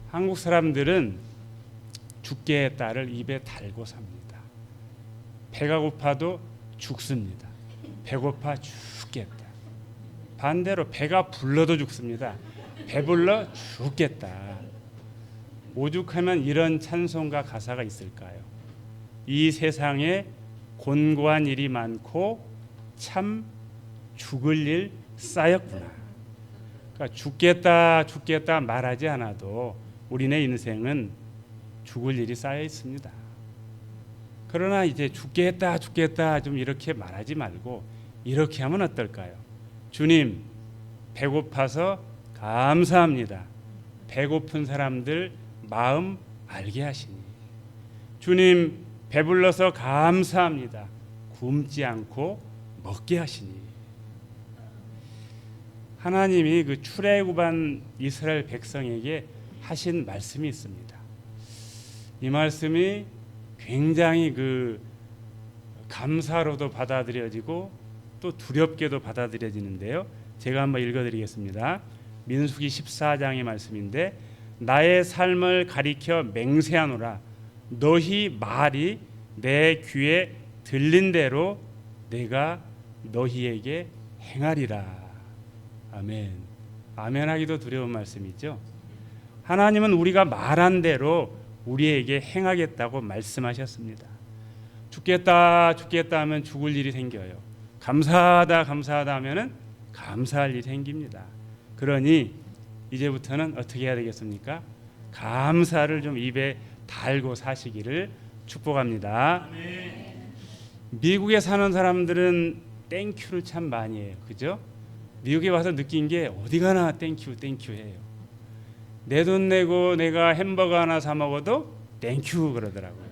한국 사람들은 죽겠다를 입에 달고 삽니다. 배가 고파도 죽습니다. 배고파 죽겠다. 반대로 배가 불러도 죽습니다. 배불러 죽겠다. 오죽하면 이런 찬송가 가사가 있을까요? 이 세상에 곤고한 일이 많고 참 죽을 일 쌓였구나. 그러니까 죽겠다 말하지 않아도 우리네 인생은 죽을 일이 쌓여 있습니다. 그러나 이제 죽겠다 좀 이렇게 말하지 말고 이렇게 하면 어떨까요? 주님, 배고파서 감사합니다. 배고픈 사람들 마음 알게 하시니. 주님, 배불러서 감사합니다. 굶지 않고 먹게 하시니. 하나님이 그 출애굽한 이스라엘 백성에게 하신 말씀이 있습니다. 이 말씀이 굉장히 그 감사로도 받아들여지고 또 두렵게도 받아들여지는데요. 제가 한번 읽어드리겠습니다. 민수기 14장의 말씀인데, 나의 삶을 가리켜 맹세하노라. 너희 말이 내 귀에 들린 대로 내가 너희에게 행하리라. 아멘. 아멘 하기도 두려운 말씀이죠. 하나님은 우리가 말한 대로 우리에게 행하겠다고 말씀하셨습니다. 죽겠다 하면 죽을 일이 생겨요. 감사하다 하면은 감사할 일이 생깁니다. 그러니 이제부터는 어떻게 해야 되겠습니까? 감사를 좀 입에 달고 사시기를 축복합니다. 미국에 사는 사람들은 땡큐를 참 많이 해요. 그죠? 미국에 와서 느낀 게 어디 가나 땡큐 해요. 내 돈 내고 내가 햄버거 하나 사 먹어도 땡큐 그러더라고요.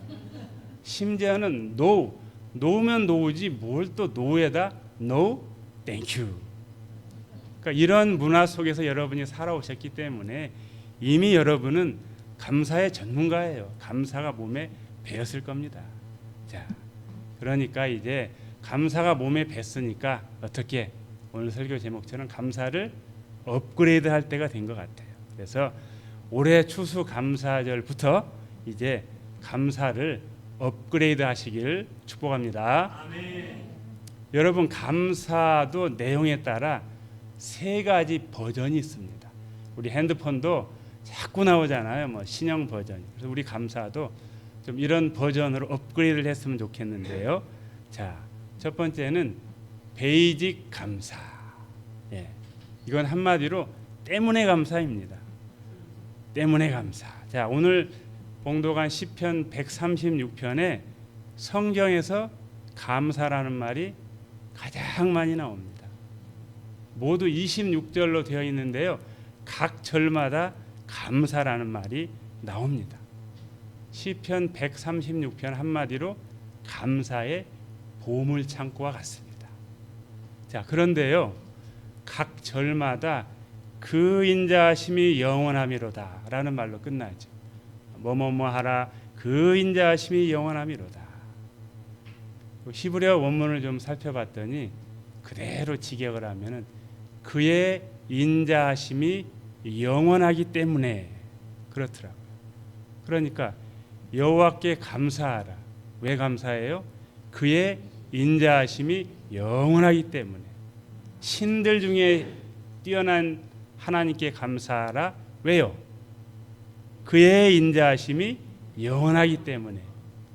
심지어는 노우면 노우지 뭘 또 노에다 no 땡큐. 그러니까 이런 문화 속에서 여러분이 살아오셨기 때문에 이미 여러분은 감사의 전문가예요. 감사가 몸에 배었을 겁니다. 자, 그러니까 이제 감사가 몸에 뱄으니까 어떻게, 오늘 설교 제목처럼 감사를 업그레이드 할 때가 된 것 같아요. 그래서 올해 추수감사절부터 이제 감사를 업그레이드 하시길 축복합니다. 아멘. 여러분, 감사도 내용에 따라 3가지 버전이 있습니다. 우리 핸드폰도 자꾸 나오잖아요. 뭐 신형 버전. 그래서 우리 감사도 좀 이런 버전으로 업그레이드를 했으면 좋겠는데요. 자, 첫 번째는 베이직 감사. 예, 이건 한마디로 때문에 감사입니다. 때문에 감사. 자, 오늘 봉독한 시편 136편에 성경에서 감사라는 말이 가장 많이 나옵니다. 모두 26절로 되어 있는데요. 각 절마다 감사라는 말이 나옵니다. 시편 136편 한마디로 감사의 보물 창고와 같습니다. 자, 그런데요, 각 절마다 그 인자하심이 영원함이로다 라는 말로 끝나죠. 뭐뭐뭐 하라, 그 인자하심이 영원함이로다. 히브리어 원문을 좀 살펴봤더니 그대로 직역을 하면은 그의 인자하심이 영원하기 때문에 그렇더라고요. 그러니까 여호와께 감사하라. 왜 감사해요? 그의 인자하심이 영원하기 때문에. 신들 중에 뛰어난 하나님께 감사하라. 왜요? 그의 인자하심이 영원하기 때문에.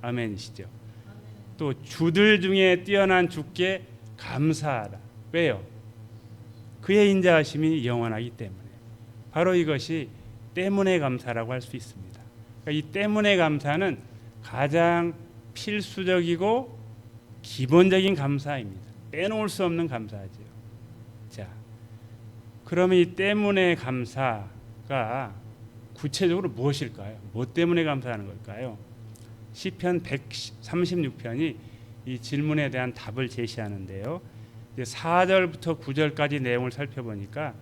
아멘이시죠? 또 주들 중에 뛰어난 주께 감사하라. 왜요? 그의 인자하심이 영원하기 때문에. 바로 이것이 때문에 감사라고 할 수 있습니다. 그러니까 이 때문에 감사는 가장 필수적이고 기본적인 감사입니다. 빼놓을 수 없는 감사죠. 자, 그러면 이 때문에 감사가 구체적으로 무엇일까요? 뭐 때문에 감사하는 걸까요? 시편 136편이 이 질문에 대한 답을 제시하는데요. 이제 4절부터 9절까지 내용을 살펴보니까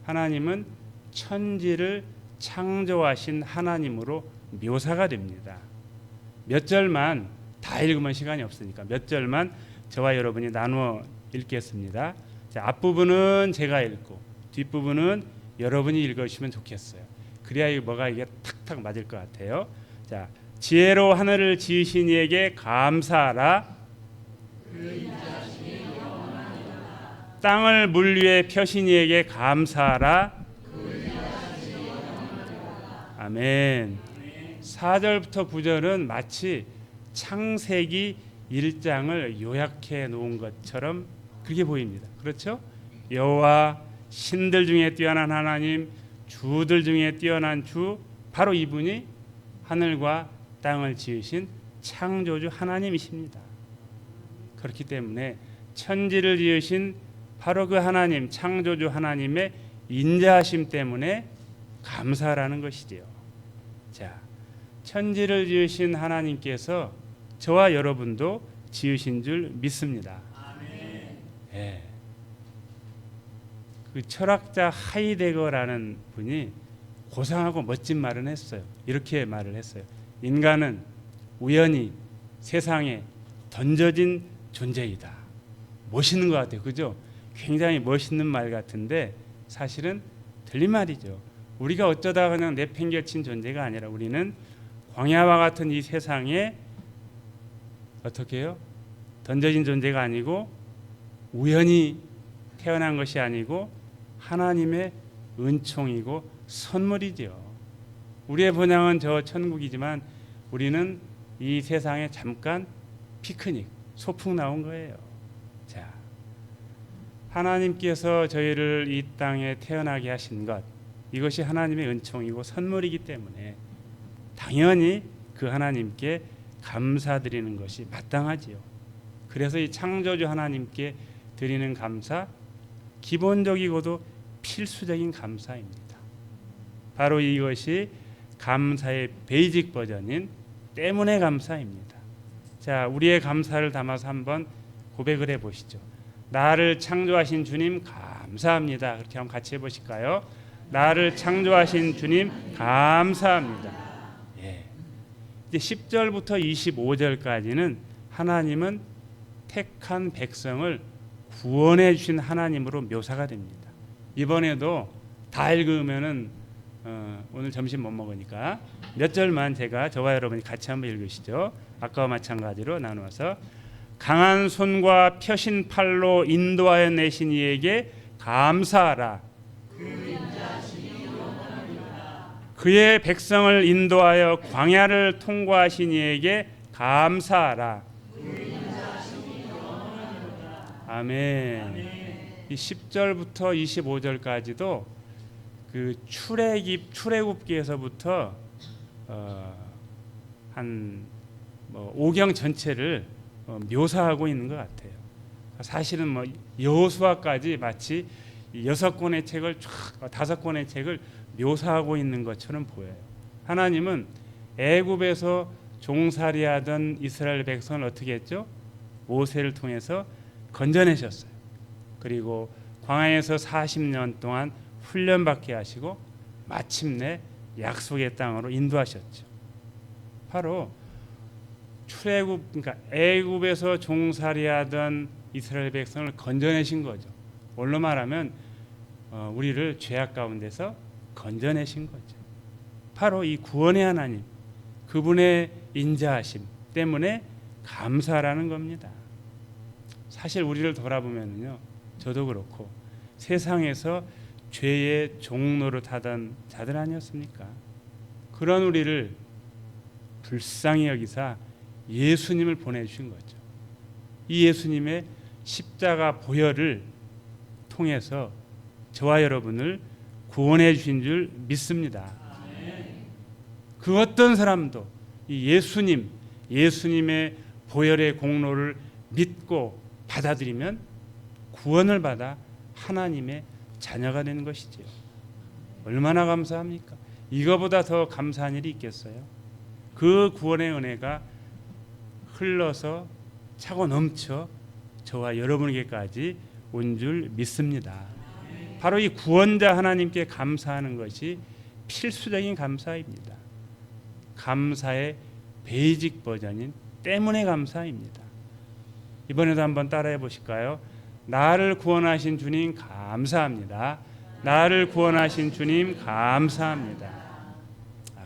하나님은 천지를 창조하신 하나님으로 묘사가 됩니다. 몇 절만 다 읽으면 시간이 없으니까 몇 절만 저와 여러분이 나누어 읽겠습니다. 자, 앞부분은 제가 읽고 뒷부분은 여러분이 읽으시면 좋겠어요. 그래야 이게 탁탁 맞을 것 같아요. 자, 지혜로 하늘을 지으신 이에게 감사하라. 땅을 물 위에 펴신 이에게 감사하라. 아멘. 4절부터 9절은 마치 창세기 1장을 요약해 놓은 것처럼 그렇게 보입니다. 그렇죠? 여호와 신들 중에 뛰어난 하나님, 주들 중에 뛰어난 주, 바로 이분이 하늘과 땅을 지으신 창조주 하나님이십니다. 그렇기 때문에 천지를 지으신 바로 그 하나님, 창조주 하나님의 인자하심 때문에 감사라는 것이지요. 자, 천지를 지으신 하나님께서 저와 여러분도 지으신 줄 믿습니다. 아멘. 예. 그 철학자 하이데거라는 분이 고상하고 멋진 말을 했어요. 이렇게 말을 했어요. 인간은 우연히 세상에 던져진 존재이다. 멋있는 것 같아요. 그죠? 굉장히 멋있는 말 같은데 사실은 틀린 말이죠. 우리가 어쩌다 그냥 내팽개친 존재가 아니라 우리는 광야와 같은 이 세상에 어떻게 해요? 던져진 존재가 아니고 우연히 태어난 것이 아니고 하나님의 은총이고 선물이죠. 우리의 본향은 저 천국이지만 우리는 이 세상에 잠깐 피크닉, 소풍 나온 거예요. 자, 하나님께서 저희를 이 땅에 태어나게 하신 것, 이것이 하나님의 은총이고 선물이기 때문에 당연히 그 하나님께 감사드리는 것이 마땅하지요. 그래서 이 창조주 하나님께 드리는 감사, 기본적이고도 필수적인 감사입니다. 바로 이것이 감사의 베이직 버전인 때문에 감사입니다. 자, 우리의 감사를 담아서 한번 고백을 해보시죠. 나를 창조하신 주님 감사합니다. 그렇게 한번 같이 해보실까요? 나를 창조하신 주님 감사합니다. 예. 이제 10절부터 25절까지는 하나님은 택한 백성을 구원해 주신 하나님으로 묘사가 됩니다. 이번에도 다 읽으면은 오늘 점심 못 먹으니까 몇 절만 제가 저와 여러분이 같이 한번 읽으시죠. 아까와 마찬가지로 나누어서 강한 손과 펴신 팔로 인도하여 내신 이에게 감사하라. 그의 백성을 인도하여 광야를 통과하신 이에게 감사하라. 아멘. 이 10절부터 25절까지도 그 출애굽기에서부터 한 5경 전체를 묘사하고 있는 것 같아요. 사실은 여호수아까지 마치 6권의 책을 쫙 5권의 책을 묘사하고 있는 것처럼 보여요. 하나님은 애굽에서 종살이하던 이스라엘 백성을 어떻게 했죠? 모세를 통해서 건져내셨어요. 그리고 광야에서 40년 동안 훈련받게 하시고 마침내 약속의 땅으로 인도하셨죠. 바로 출애굽, 그러니까 애굽에서 종살이하던 이스라엘 백성을 건져내신 거죠. 뭘로 말하면 우리를 죄악 가운데서 건져내신 거죠. 바로 이 구원의 하나님, 그분의 인자하심 때문에 감사라는 겁니다. 사실 우리를 돌아보면요, 저도 그렇고 세상에서 죄의 종노릇하던 자들 아니었습니까? 그런 우리를 불쌍히 여기사 예수님을 보내주신 거죠. 이 예수님의 십자가 보혈을 통해서 저와 여러분을 구원해 주신 줄 믿습니다. 그 어떤 사람도 이 예수님의 보혈의 공로를 믿고 받아들이면 구원을 받아 하나님의 자녀가 되는 것이지요. 얼마나 감사합니까? 이거보다 더 감사한 일이 있겠어요? 그 구원의 은혜가 흘러서 차고 넘쳐 저와 여러분에게까지 온 줄 믿습니다. 바로 이 구원자 하나님께 감사하는 것이 필수적인 감사입니다. 감사의 베이직 버전인 때문에 감사입니다. 이번에도 한번 따라해 보실까요? 나를 구원하신 주님 감사합니다. 나를 구원하신 주님 감사합니다.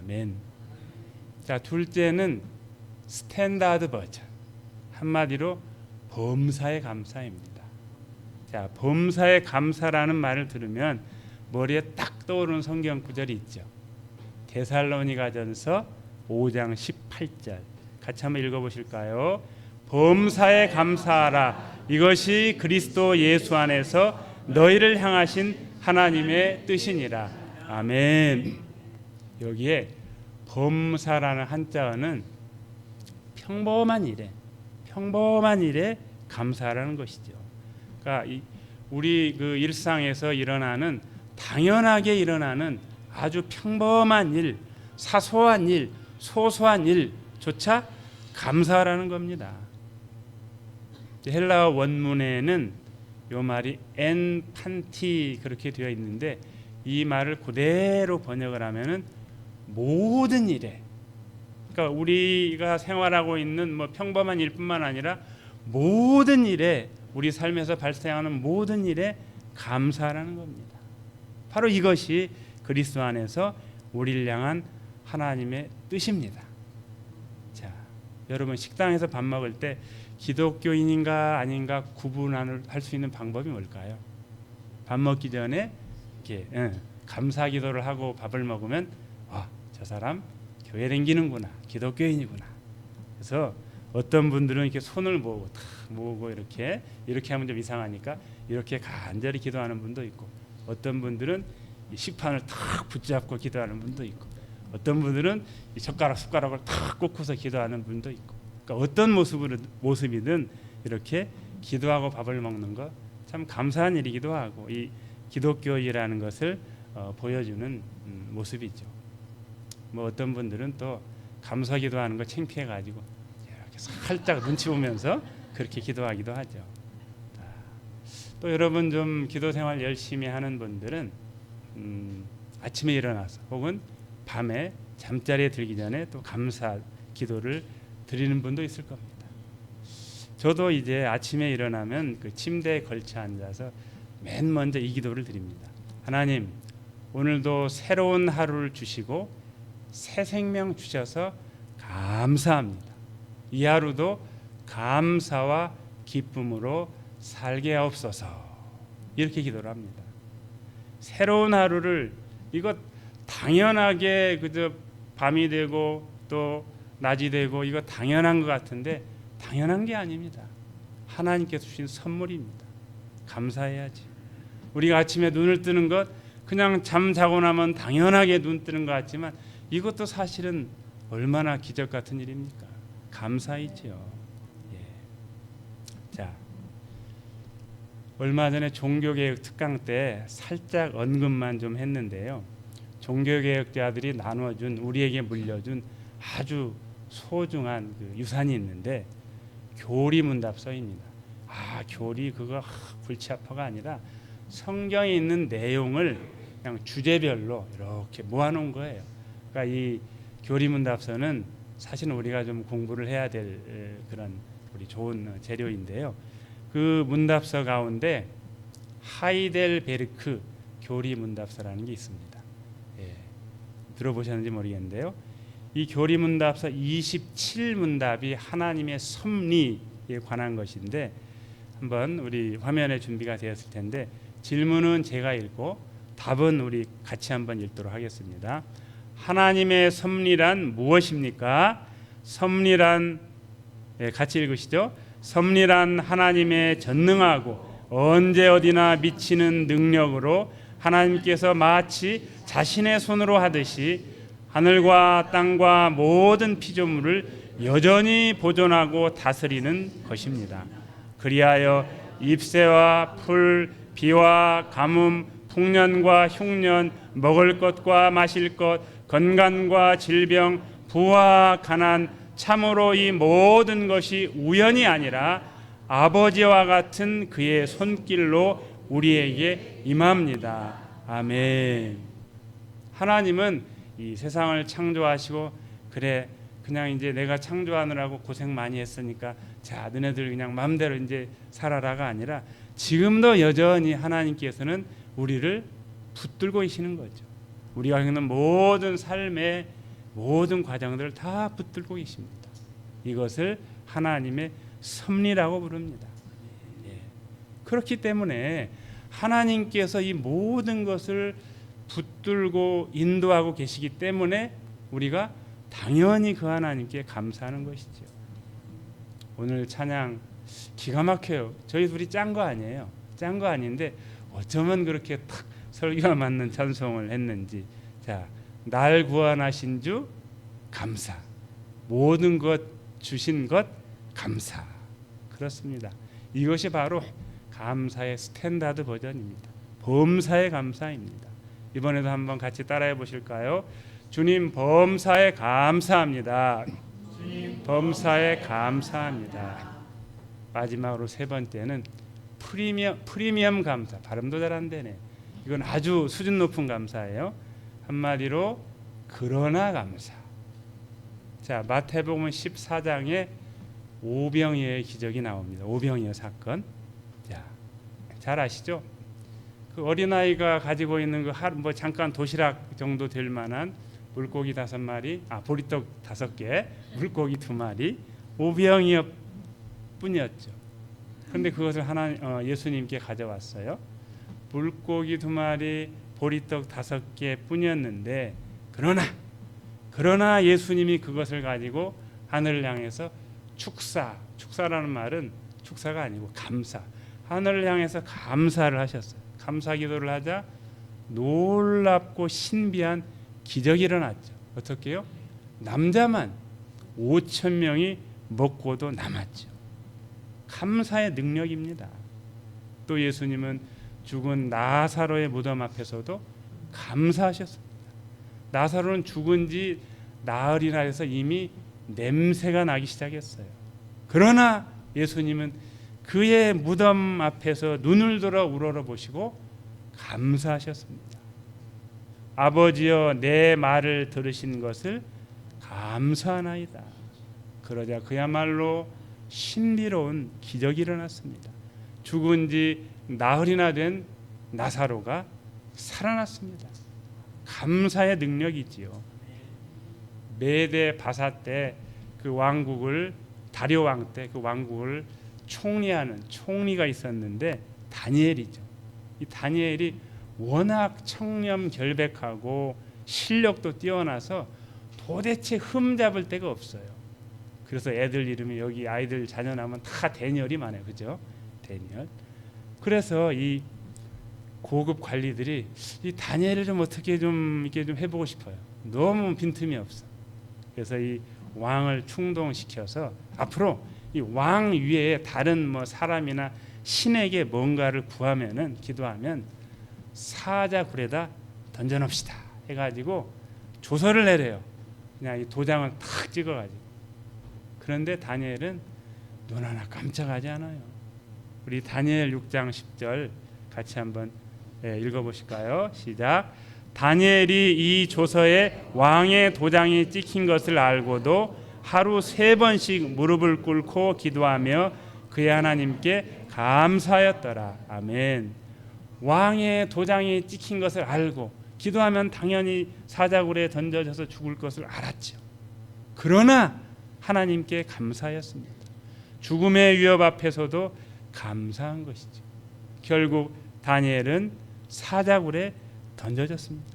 아멘. 자, 둘째는 스탠다드 버전. 한마디로 범사에 감사입니다. 자, 범사에 감사라는 말을 들으면 머리에 딱 떠오르는 성경 구절이 있죠. 데살로니가전서 5장 18절. 같이 한번 읽어보실까요? 범사에 감사하라. 이것이 그리스도 예수 안에서 너희를 향하신 하나님의 뜻이니라. 아멘. 여기에 범사라는 한자어는 평범한 일에 감사라는 것이죠. 그러니까 우리 그 일상에서 일어나는 당연하게 일어나는 아주 평범한 일, 사소한 일, 소소한 일조차 감사라는 겁니다. 헬라어 원문에는 이 말이 엔 판티 그렇게 되어 있는데 이 말을 그대로 번역을 하면은 모든 일에, 그러니까 우리가 생활하고 있는 뭐 평범한 일뿐만 아니라 모든 일에, 우리 삶에서 발생하는 모든 일에 감사라는 겁니다. 바로 이것이 그리스도 안에서 우리를 향한 하나님의 뜻입니다. 자, 여러분 식당에서 밥 먹을 때 기독교인인가 아닌가 구분할 수 있는 방법이 뭘까요? 밥 먹기 전에 이렇게 감사 기도를 하고 밥을 먹으면 저 사람 교회 다니는구나, 기독교인이구나. 그래서 어떤 분들은 이렇게 손을 모으고 탁 모으고 이렇게 하면 좀 이상하니까 이렇게 간절히 기도하는 분도 있고, 어떤 분들은 이 식판을 탁 붙잡고 기도하는 분도 있고, 어떤 분들은 이 숟가락을 탁 꽂고서 기도하는 분도 있고, 그러니까 어떤 모습이든 이렇게 기도하고 밥을 먹는 것 참 감사한 일이기도 하고, 이 기독교이라는 것을 보여주는 모습이죠. 뭐 어떤 분들은 또 감사 기도하는 거 창피해가지고 이렇게 살짝 눈치 보면서 그렇게 기도하기도 하죠. 또 여러분 좀 기도 생활 열심히 하는 분들은 아침에 일어나서 혹은 밤에 잠자리에 들기 전에 또 감사 기도를 드리는 분도 있을 겁니다. 저도 이제 아침에 일어나면 그 침대에 걸쳐 앉아서 맨 먼저 이 기도를 드립니다. 하나님, 오늘도 새로운 하루를 주시고 새 생명 주셔서 감사합니다. 이 하루도 감사와 기쁨으로 살게 하옵소서. 이렇게 기도를 합니다. 새로운 하루를, 이거 당연하게 그저 밤이 되고 또 낮이 되고 이거 당연한 것 같은데 당연한 게 아닙니다. 하나님께서 주신 선물입니다. 감사해야지. 우리가 아침에 눈을 뜨는 것 그냥 잠 자고 나면 당연하게 눈 뜨는 것 같지만 이것도 사실은 얼마나 기적 같은 일입니까? 감사이죠. 예. 자, 얼마 전에 종교개혁 특강 때 살짝 언급만 좀 했는데요. 종교개혁자들이 나눠준, 우리에게 물려준 아주 소중한 그 유산이 있는데 교리문답서입니다. 교리 그거 골치 아파가 아니라 성경에 있는 내용을 그냥 주제별로 이렇게 모아놓은 거예요. 그러니까 이 교리문답서는 사실은 우리가 좀 공부를 해야 될 그런 우리 좋은 재료인데요. 그 문답서 가운데 하이델베르크 교리문답서라는 게 있습니다. 예, 들어보셨는지 모르겠는데요. 이 교리문답서 27문답이 하나님의 섭리에 관한 것인데, 한번 우리 화면에 준비가 되었을 텐데 질문은 제가 읽고 답은 우리 같이 한번 읽도록 하겠습니다. 하나님의 섭리란 무엇입니까? 섭리란, 같이 읽으시죠. 섭리란 하나님의 전능하고 언제 어디나 미치는 능력으로 하나님께서 마치 자신의 손으로 하듯이 하늘과 땅과 모든 피조물을 여전히 보존하고 다스리는 것입니다. 그리하여 잎새와 풀, 비와 가뭄, 풍년과 흉년, 먹을 것과 마실 것, 건강과 질병, 부와 가난, 참으로 이 모든 것이 우연이 아니라 아버지와 같은 그의 손길로 우리에게 임합니다. 아멘. 하나님은 이 세상을 창조하시고, 그래 그냥 이제 내가 창조하느라고 고생 많이 했으니까 자 너네들 그냥 마음대로 이제 살아라가 아니라 지금도 여전히 하나님께서는 우리를 붙들고 계시는 거죠. 우리가 겪는 모든 삶의 모든 과정들을 다 붙들고 계십니다. 이것을 하나님의 섭리라고 부릅니다. 예. 그렇기 때문에 하나님께서 이 모든 것을 붙들고 인도하고 계시기 때문에 우리가 당연히 그 하나님께 감사하는 것이죠. 오늘 찬양 기가 막혀요. 저희 둘이 짠 거 아니에요. 짠 거 아닌데 어쩌면 그렇게 탁 설교가 맞는 찬송을 했는지. 자, 날 구원하신 주 감사, 모든 것 주신 것 감사. 그렇습니다. 이것이 바로 감사의 스탠다드 버전입니다. 범사의 감사입니다. 이번에도 한번 같이 따라해 보실까요? 주님 범사에 감사합니다. 주님 범사에 감사합니다. 마지막으로 세 번째는 프리미엄 감사. 발음도 잘 안 되네. 이건 아주 수준 높은 감사예요. 한마디로 그러나 감사. 자, 마태복음 14장에 오병이어의 기적이 나옵니다. 오병이어 사건. 자, 잘 아시죠? 그 어린아이가 가지고 있는 그 뭐 잠깐 도시락 정도 될 만한 물고기 5마리, 보리떡 5개, 물고기 2마리, 오병이어 뿐이었죠. 그런데 그것을 예수님께 가져왔어요. 물고기 2마리, 보리떡 5개 뿐이었는데 그러나 예수님이 그것을 가지고 하늘을 향해서 축사라는 말은 축사가 아니고 감사. 하늘을 향해서 감사를 하셨어요. 감사 기도를 하자 놀랍고 신비한 기적이 일어났죠. 어떻게요? 남자만 5,000명이 먹고도 남았죠. 감사의 능력입니다. 또 예수님은 죽은 나사로의 무덤 앞에서도 감사하셨습니다. 나사로는 죽은 지 나흘이나 해서 이미 냄새가 나기 시작했어요. 그러나 예수님은 그의 무덤 앞에서 눈을 들어 우러러보시고 감사하셨습니다. 아버지여 내 말을 들으신 것을 감사하나이다. 그러자 그야말로 신비로운 기적이 일어났습니다. 죽은 지 나흘이나 된 나사로가 살아났습니다. 감사의 능력이지요. 메데 바사 때 그 왕국을 다리오 왕 때 그 왕국을 총리하는 총리가 있었는데 다니엘이죠. 이 다니엘이 워낙 청렴결백하고 실력도 뛰어나서 도대체 흠잡을 데가 없어요. 그래서 애들 이름이 여기 아이들 자녀 나면 다 데니얼이 많아요. 그죠? 데니얼. 그래서 이 고급 관리들이 이 다니엘을 좀 어떻게 좀 이렇게 좀 해보고 싶어요. 너무 빈틈이 없어. 그래서 이 왕을 충동시켜서 앞으로 이 왕 위에 다른 뭐 사람이나 신에게 뭔가를 구하면은 기도하면 사자굴에다 던져놓읍시다 해가지고 조서를 내려요. 그냥 이 도장을 탁 찍어가지고. 그런데 다니엘은 눈 하나 깜짝하지 않아요. 우리 다니엘 6장 10절 같이 한번 읽어보실까요? 시작. 다니엘이 이 조서에 왕의 도장이 찍힌 것을 알고도 하루 3번씩 무릎을 꿇고 기도하며 그의 하나님께 감사하였더라. 아멘. 왕의 도장이 찍힌 것을 알고 기도하면 당연히 사자굴에 던져져서 죽을 것을 알았죠. 그러나 하나님께 감사하였습니다. 죽음의 위협 앞에서도 감사한 것이죠. 결국 다니엘은 사자굴에 던져졌습니다.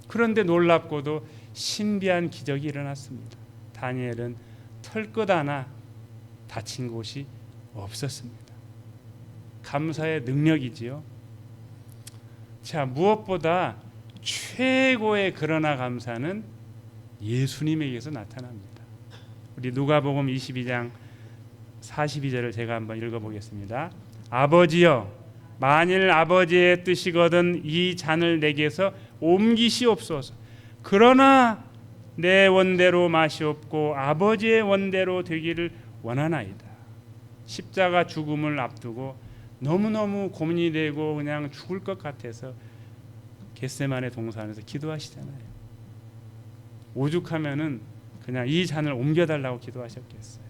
그런데 놀랍고도 신비한 기적이 일어났습니다. 다니엘은 털끝 하나 다친 곳이 없었습니다. 감사의 능력이지요. 자, 무엇보다 최고의 그러나 감사는 예수님에게서 나타납니다. 우리 누가복음 22장 42절을 제가 한번 읽어보겠습니다. 아버지여 만일 아버지의 뜻이거든 이 잔을 내게서 옮기시옵소서. 그러나 내 원대로 마시옵고 아버지의 원대로 되기를 원하나이다. 십자가 죽음을 앞두고 너무너무 고민이 되고 그냥 죽을 것 같아서 겟세마네 동산에서 기도하시잖아요. 오죽하면은 그냥 이 잔을 옮겨달라고 기도하셨겠어요.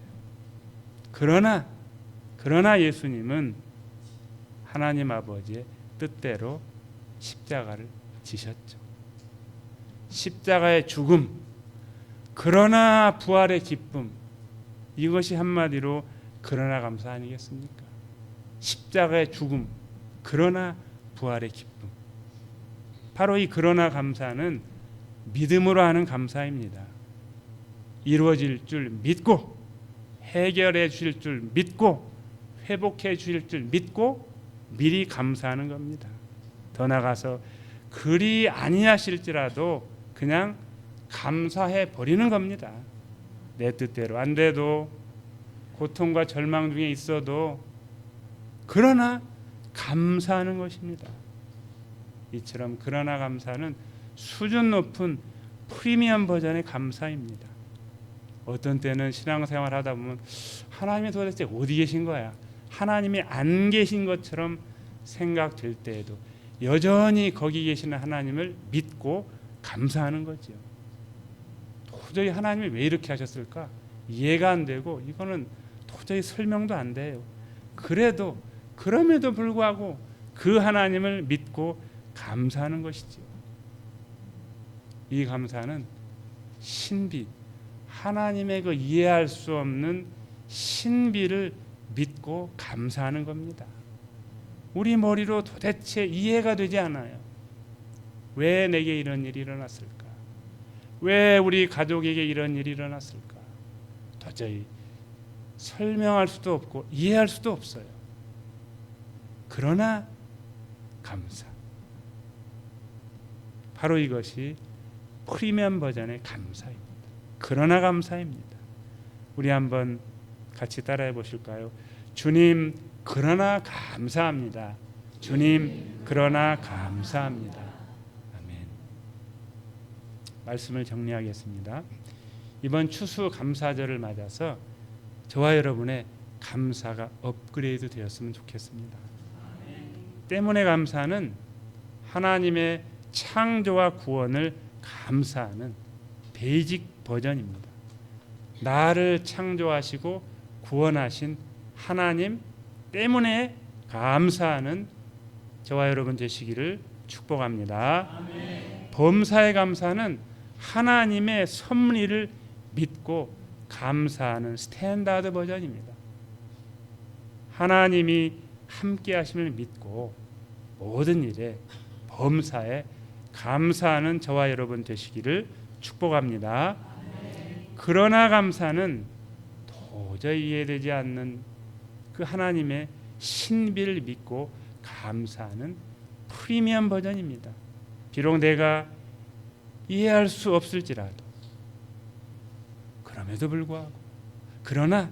그러나 예수님은 하나님 아버지의 뜻대로 십자가를 지셨죠. 십자가의 죽음, 그러나 부활의 기쁨, 이것이 한마디로 그러나 감사 아니겠습니까? 십자가의 죽음, 그러나 부활의 기쁨. 바로 이 그러나 감사는 믿음으로 하는 감사입니다. 이루어질 줄 믿고, 해결해 주실 줄 믿고, 회복해 주실 줄 믿고 미리 감사하는 겁니다. 더 나아가서 그리 아니하실지라도 그냥 감사해 버리는 겁니다. 내 뜻대로 안 돼도, 고통과 절망 중에 있어도 그러나 감사하는 것입니다. 이처럼 그러나 감사는 수준 높은 프리미엄 버전의 감사입니다. 어떤 때는 신앙생활 하다 보면 하나님이 도대체 어디 계신 거야? 하나님이 안 계신 것처럼 생각될 때에도 여전히 거기 계시는 하나님을 믿고 감사하는 거죠. 도저히 하나님이 왜 이렇게 하셨을까? 이해가 안 되고 이거는 도저히 설명도 안 돼요. 그럼에도 불구하고 그 하나님을 믿고 감사하는 것이죠. 이 감사는 신비, 하나님의 그 이해할 수 없는 신비를 믿고 감사하는 겁니다. 우리 머리로 도대체 이해가 되지 않아요. 왜 내게 이런 일이 일어났을까? 왜 우리 가족에게 이런 일이 일어났을까? 도저히 설명할 수도 없고 이해할 수도 없어요. 그러나 감사. 바로 이것이 프리미엄 버전의 감사입니다. 그러나 감사입니다. 우리 한번 같이 따라해 보실까요? 주님, 그러나 감사합니다. 주님, 그러나 감사합니다. 아멘. 말씀을 정리하겠습니다. 이번 추수 감사절을 맞아서 저와 여러분의 감사가 업그레이드 되었으면 좋겠습니다. 때문에 감사는 하나님의 창조와 구원을 감사하는 베이직 버전입니다. 나를 창조하시고 구원하신 하나님 때문에 감사하는 저와 여러분 되시기를 축복합니다. 아멘. 범사의 감사는 하나님의 섭리를 믿고 감사하는 스탠다드 버전입니다. 하나님이 함께 하심을 믿고 모든 일에 범사에 감사하는 저와 여러분 되시기를 축복합니다. 아멘. 그러나 감사는 도저히 이해되지 않는 그 하나님의 신비를 믿고 감사하는 프리미엄 버전입니다. 비록 내가 이해할 수 없을지라도 그럼에도 불구하고 그러나